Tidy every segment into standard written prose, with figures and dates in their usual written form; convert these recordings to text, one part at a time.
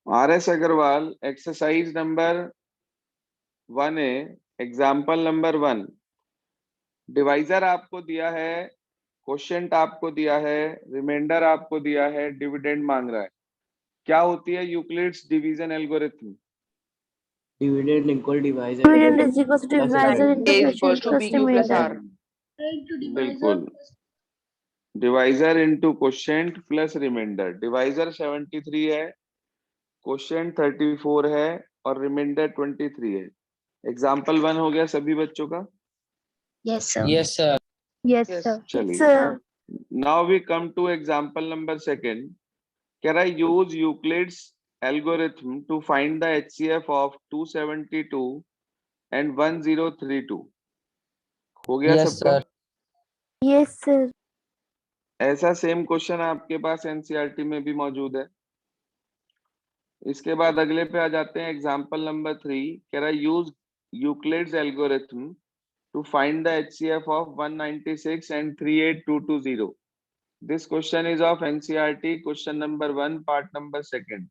RS Agarwal, exercise number 1A, example number 1। Divisor आपको दिया है, क्वोशिएंट आपको दिया है, रिमाइंडर आपको दिया है, डिविडेंड मांग रहा है। क्या होती है Euclid's division algorithm? Dividend equal divisor Dividend is equals to divisor into A is quotient equals to plus PQ plus remainder. R. बिल्कुल, divisor into quotient plus remainder. Divisor 73 है, क्वोशिएंट 34 है और रिमाइंडर 23 है। एग्जाम्पल 1 हो गया सभी बच्चों का। Yes, sir. Yes sir. Yes, Yes. sir. चलिए, Sir. Now we come to example number 2। Can I use Euclid's algorithm to find the HCF of 272 and 1032? हो गया यस सबका? सर। Yes, sir. ऐसा सेम क्वेश्चन आपके पास NCERT में भी मौजूद है। इसके बाद अगले पे आ जाते हैं, example number 3। Can I use Euclid's algorithm to find the HCF of 196 and 38220? This question is of NCERT, question number 1, part number 2।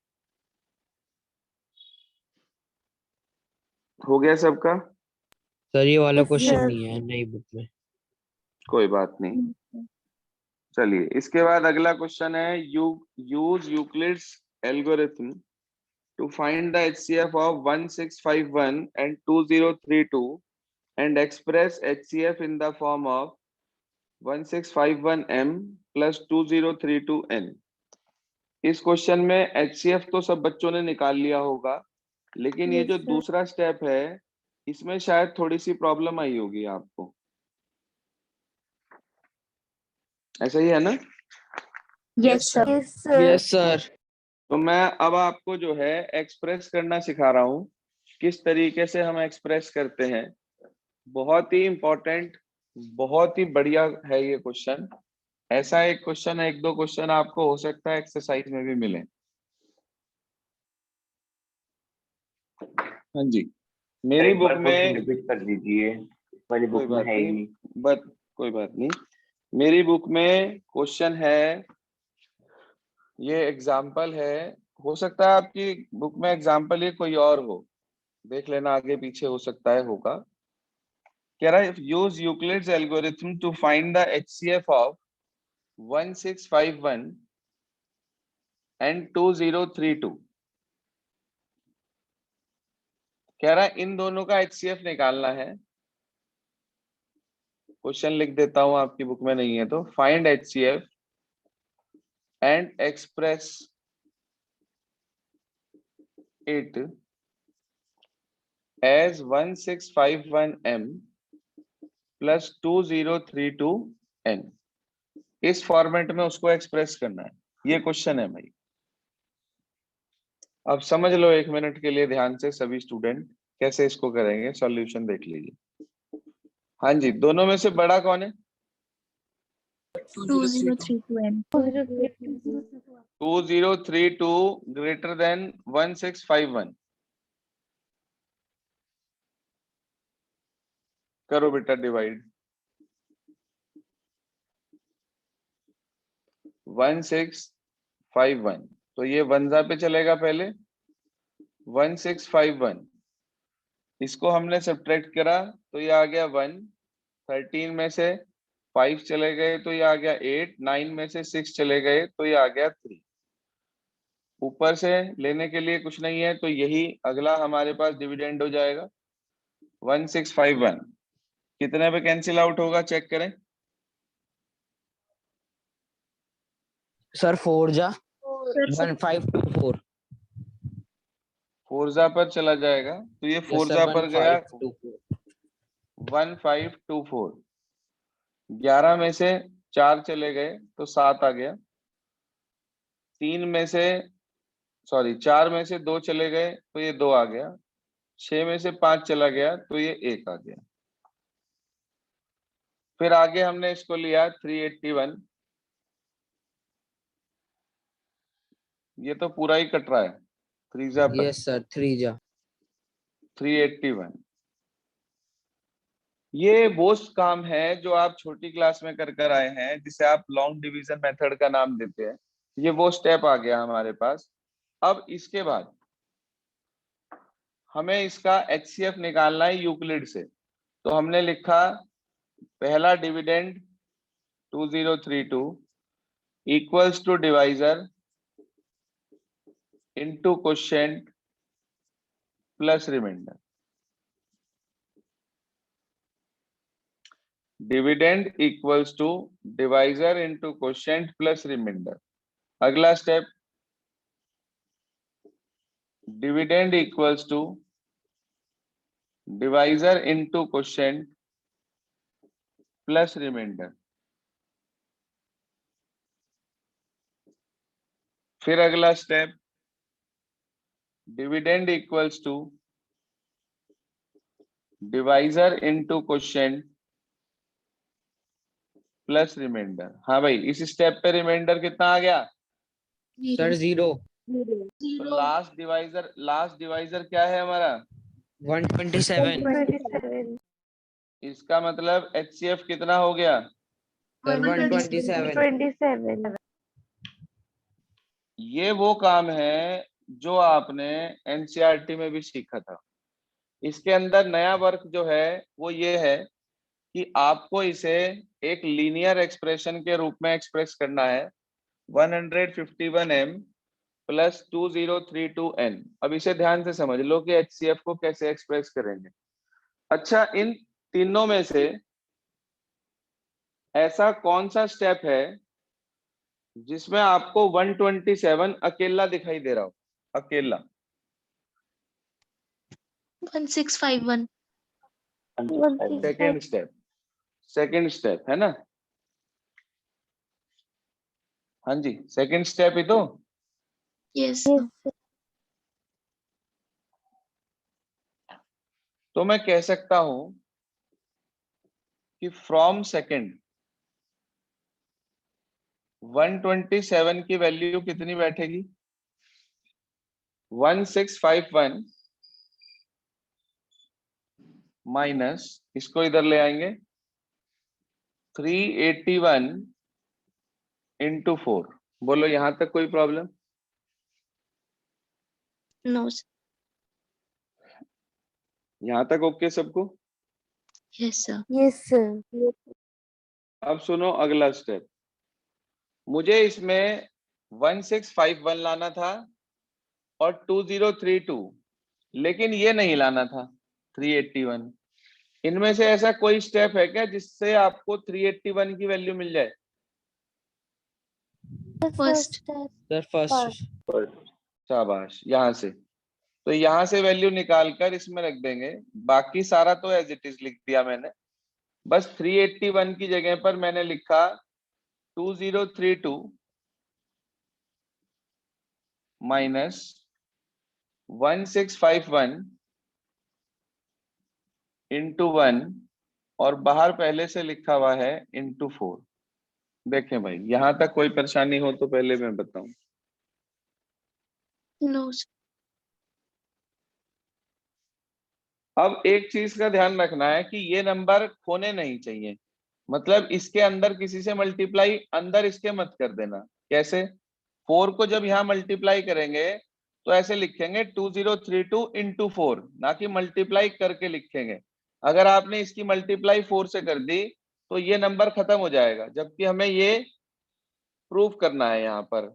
हो गया सबका? सर ये वाला Yes, क्वेश्चन sir. नहीं है नई बुक में। कोई बात नहीं। चलिए, इसके बाद अगला क्वेश्चन है, use Euclid's algorithm to find the HCF of 1651 and 2032 and express HCF in the form of 1651m plus 2032n। इस क्वेश्चन में HCF तो सब बच्चों ने निकाल लिया होगा, लेकिन ये Yes, जो sir. दूसरा स्टेप है, इसमें शायद थोड़ी सी प्रॉब्लम आई होगी आपको। ऐसा ही है ना? Yes, sir. Yes, sir. Yes sir. तो मैं अब आपको जो है एक्सप्रेस करना सिखा रहा हूँ, किस तरीके से हम एक्सप्रेस करते हैं। बहुत ही इंपॉर्टेंट, बहुत ही बढ़िया है ये क्वेश्चन। ऐसा एक क्वेश्चन, एक दो क्वेश्चन आपको हो सकता है एक्सरसाइज में भी मिले। हाँ जी, मेरी बुक में रिपीट कर दीजिए, वाली कोई बुक में बात है ही नहीं, नहीं। कोई बात नहीं। मेरी बुक में क्वेश्चन है, ये एग्जाम्पल है। हो सकता है आपकी बुक में एग्जाम्पल ये कोई और हो, देख लेना, आगे पीछे हो सकता है होगा। कह रहा है, use Euclid's algorithm to find the HCF of 1651 and 2032। कह रहा है इन दोनों का HCF निकालना है। क्वेश्चन लिख देता हूं, आपकी बुक में नहीं है तो। Find HCF and express it as 1651m plus 2032n। इस फॉर्मेट में उसको एक्सप्रेस करना है, ये क्वेश्चन है भाई। अब समझ लो 1 मिनट के लिए ध्यान से सभी स्टूडेंट, कैसे इसको करेंगे। सॉल्यूशन देख लीजिए। हाँ जी, दोनों में से बड़ा कौन है? 2032n. 2032 greater than 1651। करो बेटा डिवाइड। 1651, तो ये वनजा पे चलेगा पहले। 1651, इसको हमने सब्ट्रैक्ट करा तो ये आ गया 1। 13 में से 5 चले गए तो ये आ गया 8। 9 में से 6 चले गए तो ये आ गया 3। ऊपर से लेने के लिए कुछ नहीं है, तो यही अगला हमारे पास डिविडेंड हो जाएगा। 1651 कितने पे कैंसिल आउट होगा, चेक करें। सर 4 जा 1524। फोरजा पर चला जाएगा, तो ये फोरजा पर गया 1524। 11 में से 4 चले गए तो 7 आ गया। 4 में से 2 चले गए तो ये 2 आ गया। 6 में से 5 चला गया तो ये 1 आ गया। फिर आगे हमने इसको लिया 381। ये तो पूरा ही कट रहा है, 3 जा पर यस सर 3 जा 381। ये वो काम है जो आप छोटी क्लास में कर कर आए हैं, जिसे आप लॉन्ग डिवीजन मेथड का नाम देते हैं। ये वो स्टेप आ गया हमारे पास। अब इसके बाद हमें इसका HCF निकालना है यूक्लिड से। तो हमने लिखा पहला dividend 2032 equals to divisor into quotient plus remainder. Dividend equals to divisor into quotient plus remainder. अगला step, dividend equals to divisor into quotient plus remainder. फिर अगला step, dividend equals to divisor into quotient plus remainder. हाँ भाई, इस step पे reminder कितना आ गया? Sir 0 तो लास्ट डिवाइजर क्या है हमारा? 127 27 इसका मतलब HCF कितना हो गया? सर 127 27 ये वो काम है जो आपने NCERT में भी सीखा था। इसके अंदर नया वर्क जो है वो ये है कि आपको इसे एक लीनियर एक्सप्रेशन के रूप में एक्सप्रेस करना है 151m प्लस 2032n। अब इसे ध्यान से समझ लो कि HCF को कैसे एक्सप्रेस करेंगे। अच्छा, इन तीनों में से ऐसा कौन सा स्टेप है जिसमें आपको 127 अकेला दिखाई दे रहा हो? अकेला 1651 सेकंड स्टेप है ना? हाँ जी, सेकंड स्टेप ही तो। यस तो मैं कह सकता हूं कि फ्रॉम सेकंड 127 की वैल्यू कितनी बैठेगी? 1651 माइनस, इसको इधर ले आएंगे 381 इंटू 4। बोलो यहां तक कोई प्रॉब्लम? नो यहां तक ओके सबको? Yes sir Yes, sir. अब सुनो अगला स्टेप। मुझे इसमें 1651 लाना था और 2032, लेकिन ये नहीं लाना था 381। इनमें से ऐसा कोई स्टेप है क्या जिससे आपको 381 की वैल्यू मिल जाए? फर्स्ट सर फर्स्ट शाबाश। यहां से, तो यहां से वैल्यू निकालकर इसमें रख देंगे। बाकी सारा तो एज इट इज लिख दिया मैंने। बस 381 की जगह पर मैंने लिखा 2032 माइनस 1651 इंटू 1 और बाहर पहले से लिखा हुआ है इंटू 4। देखें भाई, यहां तक कोई परेशानी हो तो पहले मैं बताऊं। नो अब एक चीज का ध्यान रखना है कि ये नंबर खोने नहीं चाहिए। मतलब इसके अंदर किसी से मल्टीप्लाई अंदर इसके मत कर देना। कैसे? 4 को जब यहाँ मल्टीप्लाई करेंगे तो ऐसे लिखेंगे 2032 इंटू 4, ना कि मल्टीप्लाई करके लिखेंगे। अगर आपने इसकी मल्टीप्लाई 4 से कर दी तो ये नंबर खत्म हो जाएगा, जबकि हमें ये प्रूव करना है यहाँ पर।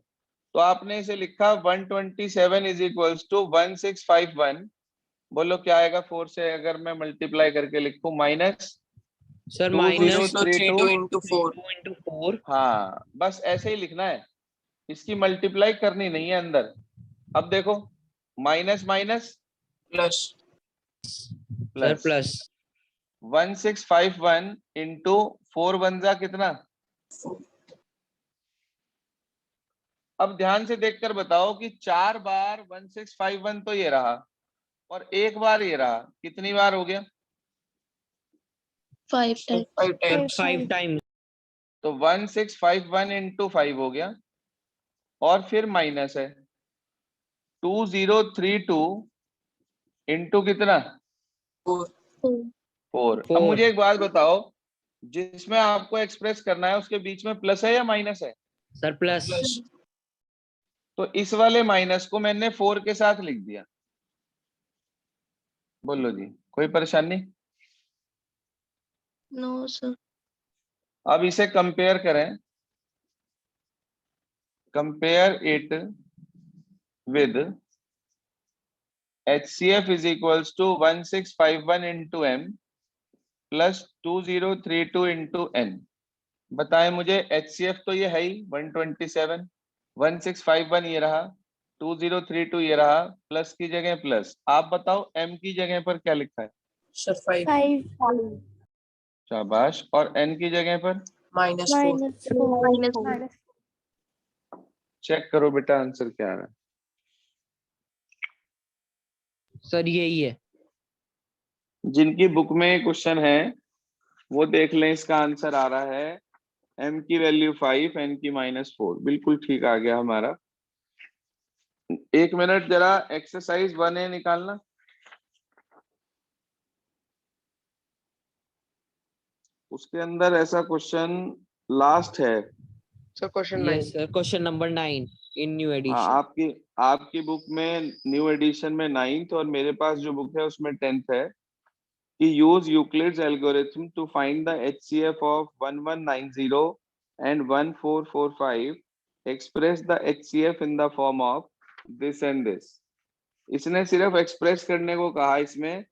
तो आपने इसे लिखा 127 इज इक्वल्स टू 1651। बोलो क्या आएगा 4 से अगर मैं मल्टीप्लाई करके लिखूं? Minus sir 2032 into 4। हाँ, बस ऐसे ही लिखना है, इसकी मल्टीप्लाई करनी नहीं है अंदर। अब देखो, minus minus plus plus 1651 into 4 बन जा कितना? अब ध्यान से देखकर बताओ कि 4 बार 1651 तो ये रहा और एक बार ये रहा, कितनी बार हो गया? 5 टाइम 5 टाइम्स। तो 1651 इंटू 5 हो गया और फिर माइनस है 2032 इंटू कितना? 4। अब मुझे एक बात बताओ, जिसमें आपको एक्सप्रेस करना है उसके बीच में प्लस है या माइनस है? सर प्लस तो इस वाले माइनस को मैंने 4 के साथ लिख दिया। बोलो जी, कोई परेशानी? No, sir. अब इसे कंपेयर करें, compare it with HCF is equals to 1651 into M plus 2032 into N। बताएं मुझे, HCF तो ये है ही 127, 1651 ये रहा, 2032 ये रहा, प्लस की जगह प्लस। आप बताओ M की जगह पर क्या लिखा है? Sir, 5 5 शाबाश। और N की जगह पर minus 4. -4 चेक करो बेटा आंसर क्या आ रहा है। सर यही है। जिनकी बुक में क्वेश्चन है वो देख लें, इसका आंसर आ रहा है M की वैल्यू 5, N की -4। बिल्कुल ठीक आ गया हमारा। 1 मिनट जरा एक्सरसाइज 1A निकालना। उसके अंदर ऐसा क्वेश्चन लास्ट है। Sir question Yes, sir. Question number 9 in new हाँ, edition. आपकी बुक में न्यू एडिशन में 9th और मेरे पास जो बुक है उसमें 10th है कि use Euclid's algorithm to find the HCF of 1190 and 1445, express the HCF in the form of this and this. इसने सिर्फ एक्सप्रेस करने को कहा, इसमें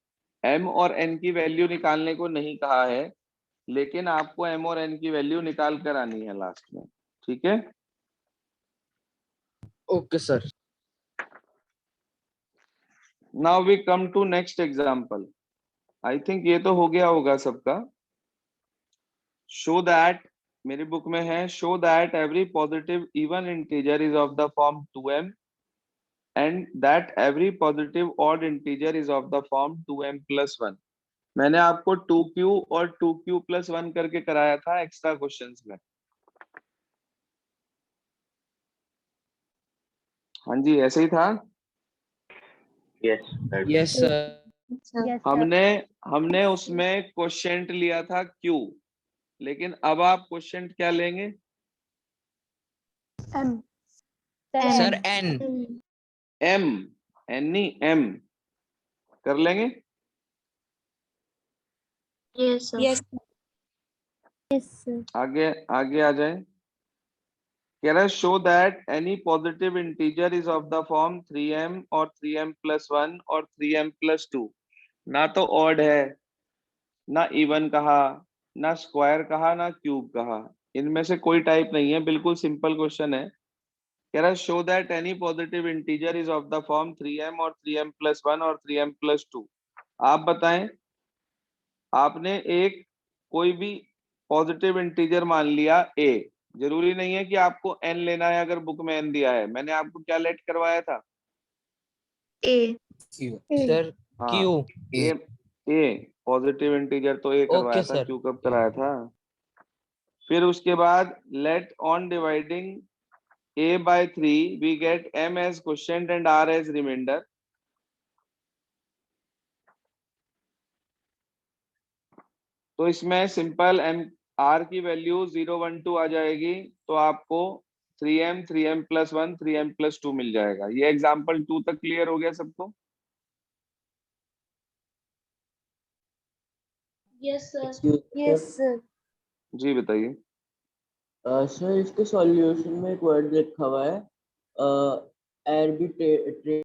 M और N की वैल्यू निकालने को नहीं कहा है, लेकिन आपको M और N की वैल्यू निकाल कर आनी है लास्ट में। ठीक है, Okay, sir. Now we come to next example. I think ये तो हो गया होगा सबका। शो दैट, मेरी बुक में है, show that every positive even integer is of the form 2m and that every positive odd integer is of the form 2m plus 1। मैंने आपको 2q और 2q plus 1 करके कराया था एक्स्ट्रा क्वेश्चंस में। हाँ जी, ऐसे ही था। Yes, sir. Yes, sir. Yes, sir. हमने उसमें क्वोशिएंट लिया था q, लेकिन अब आप क्वोशिएंट क्या लेंगे? M. Sir, N. m, n नहीं m कर लेंगे। Yes, sir. Yes, sir. आगे आगे आ जाए। कह रहा है show that any positive integer is of the form 3m और 3m plus 1 और 3m plus 2। ना तो ऑड है, ना इवन कहा, ना स्क्वायर कहा, ना क्यूब कहा, इनमें से कोई टाइप नहीं है, बिल्कुल सिंपल क्वेश्चन है। कह रहा है show that any positive integer is of the form 3m और 3m plus 1 और 3m plus 2। आप बताएं, आपने एक कोई भी पॉजिटिव इंटीजर मान लिया a, जरूरी नहीं है कि आपको n लेना है। अगर बुक में n दिया है, मैंने आपको क्या लेट करवाया था? A. Sir, हाँ, Q. a पॉजिटिव इंटीजर तो a करवाया Okay, था, sir. q कब कराया था? फिर उसके बाद let on dividing a by 3 we get m as quotient and r as remainder। तो इसमें सिंपल m r की वैल्यू 0 1 2 आ जाएगी, तो आपको 3m 3m plus 1 3m plus 2 मिल जाएगा। ये एग्जांपल 2 तक क्लियर हो गया सबको? Yes, sir. जी बताइए। सर इसके सॉल्यूशन में एक वर्ड लिखा हुआ है आर्बिट्रेट